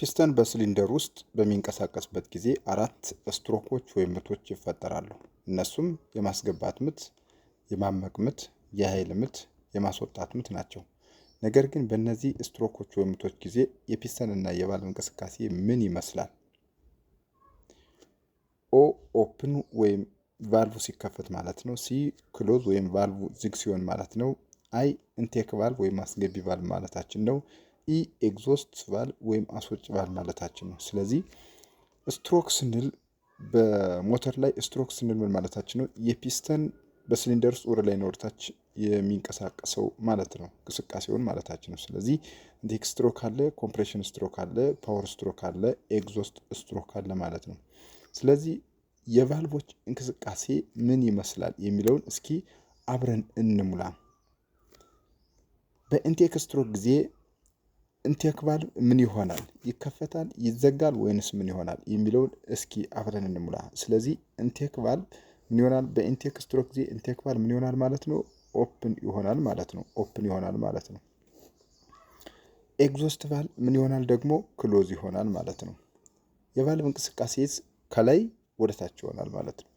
ፒስተን በሲሊንደር ውስጥ በሚንቀሳቀስበት ጊዜ አራት ስትሮኮች ወይም ምቶች ይፈጠራሉ። እነሱም የማስገባት ምት፣ የማመቅ ምት፣ የኃይል ምት፣ የማስወጣት ምት ናቸው። ነገር ግን በእነዚህ ስትሮኮች ወይም ምቶች ጊዜ የፒስተን እና የቫልቭ እንቅስቃሴ ምን ይመስላል? ኦ ኦፕን ወይም ቫልቭ ሲከፈት ማለት ነው። ሲ ክሎዝ ወይም ቫልቭ ዝግ ሲሆን ማለት ነው። አይ ኢንቴክ ቫልቭ ወይም አስገቢ ቫልቭ ማለታችን ነው። ኢ ኤግዞስት ቫልቭ ወይም አስወጭ ቫልቭ ማለታችን ነው። ስለዚህ ስትሮክ ስንል በሞተር ላይ ስትሮክ ስንል ምን ማለታችን ነው? የፒስተን በሲሊንደር ውስጥ ወደ ላይ ነው ወደታች የሚንቀሳቀሰው ማለት ነው፣ እንቅስቃሴውን ማለታችን ነው። ስለዚህ ኢንቴክ ስትሮክ አለ፣ ኮምፕሬሽን ስትሮክ አለ፣ ፓወር ስትሮክ አለ፣ ኤግዞስት ስትሮክ አለ ማለት ነው። ስለዚህ የቫልቮች እንቅስቃሴ ምን ይመስላል የሚለውን እስኪ አብረን እንሙላ። በኢንቴክ ስትሮክ ጊዜ ኢንቴክ ቫልቭ ምን ይሆናል? ይከፈታል፣ ይዘጋል ወይንስ ምን ይሆናል የሚለውን እስኪ አብረን እንሙላ። ስለዚህ ኢንቴክ ቫልቭ ምን ይሆናል? በኢንቴክ ስትሮክ ጊዜ ኢንቴክ ቫልቭ ምን ይሆናል ማለት ነው? ኦፕን ይሆናል ማለት ነው። ኦፕን ይሆናል ማለት ነው። ኤግዞስት ቫልቭ ምን ይሆናል ደግሞ? ክሎዝ ይሆናል ማለት ነው። የቫልቭ እንቅስቃሴ ከላይ ወደ ታች ይሆናል ማለት ነው።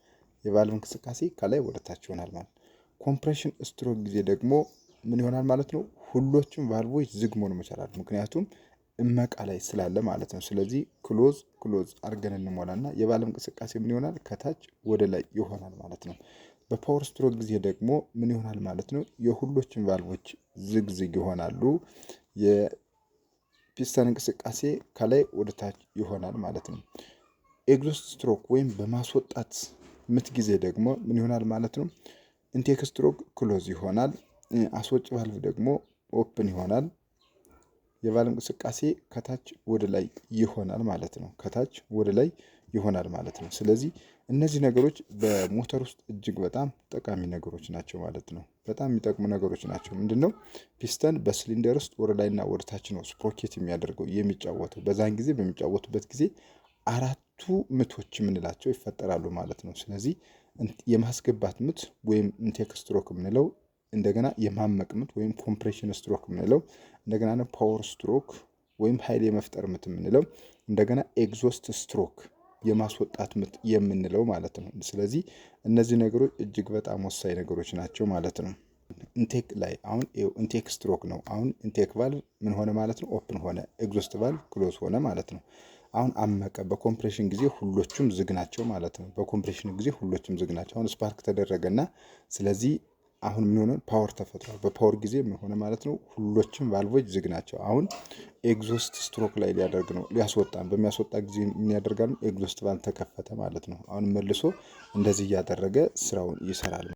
የቫልቭ እንቅስቃሴ ከላይ ወደ ታች ይሆናል ማለት ነው። ኮምፕሬሽን ስትሮክ ጊዜ ደግሞ ምን ይሆናል ማለት ነው? ሁሎችም ቫልቮች ዝግ መሆን መቻል አለበት፣ ምክንያቱም እመቃ ላይ ስላለ ማለት ነው። ስለዚህ ክሎዝ አድርገን እንሞላና የቫልቭ እንቅስቃሴ ምን ይሆናል? ከታች ወደ ላይ ይሆናል ማለት ነው። በፓወር ስትሮክ ጊዜ ደግሞ ምን ይሆናል ማለት ነው? የሁሎችም ቫልቮች ዝግ ይሆናሉ። የፒስተን እንቅስቃሴ ከላይ ወደ ታች ይሆናል ማለት ነው። ኤግዞስት ስትሮክ ወይም በማስወጣት ምት ጊዜ ደግሞ ምን ይሆናል ማለት ነው? ኢንቴክ ስትሮክ ክሎዝ ይሆናል። አስወጭ ቫልቭ ደግሞ ኦፕን ይሆናል። የቫልቭ እንቅስቃሴ ከታች ወደ ላይ ይሆናል ማለት ነው። ከታች ወደ ላይ ይሆናል ማለት ነው። ስለዚህ እነዚህ ነገሮች በሞተር ውስጥ እጅግ በጣም ጠቃሚ ነገሮች ናቸው ማለት ነው። በጣም የሚጠቅሙ ነገሮች ናቸው። ምንድነው? ፒስተን በሲሊንደር ውስጥ ወደ ላይና ወደ ታች ነው ስፕሮኬት የሚያደርገው የሚጫወተው። በዛን ጊዜ በሚጫወቱበት ጊዜ አራቱ ምቶች የምንላቸው ይፈጠራሉ ማለት ነው። ስለዚህ የማስገባት ምት ወይም ኢንቴክ ስትሮክ የምንለው፣ እንደገና የማመቅ ምት ወይም ኮምፕሬሽን ስትሮክ የምንለው፣ እንደገና ፓወር ስትሮክ ወይም ኃይል የመፍጠር ምት የምንለው፣ እንደገና ኤግዞስት ስትሮክ የማስወጣት ምት የምንለው ማለት ነው። ስለዚህ እነዚህ ነገሮች እጅግ በጣም ወሳኝ ነገሮች ናቸው ማለት ነው። ኢንቴክ ላይ አሁን ኢንቴክ ስትሮክ ነው። አሁን ኢንቴክ ቫልቭ ምን ሆነ ማለት ነው? ኦፕን ሆነ። ኤግዞስት ቫልቭ ክሎዝ ሆነ ማለት ነው። አሁን አመቀ። በኮምፕሬሽን ጊዜ ሁሎቹም ዝግ ናቸው ማለት ነው። በኮምፕሬሽን ጊዜ ሁሎቹም ዝግ ናቸው። አሁን ስፓርክ ተደረገና ስለዚህ አሁን ምን ሆነ? ፓወር ተፈጥሯል። በፓወር ጊዜ ምን ሆነ ማለት ነው? ሁሎችም ቫልቮች ዝግ ናቸው። አሁን ኤግዞስት ስትሮክ ላይ ሊያደርግ ነው፣ ሊያስወጣን። በሚያስወጣ ጊዜ ምን ያደርጋል? ኤግዞስት ቫልቭ ተከፈተ ማለት ነው። አሁን መልሶ እንደዚህ እያደረገ ስራውን ይሰራል።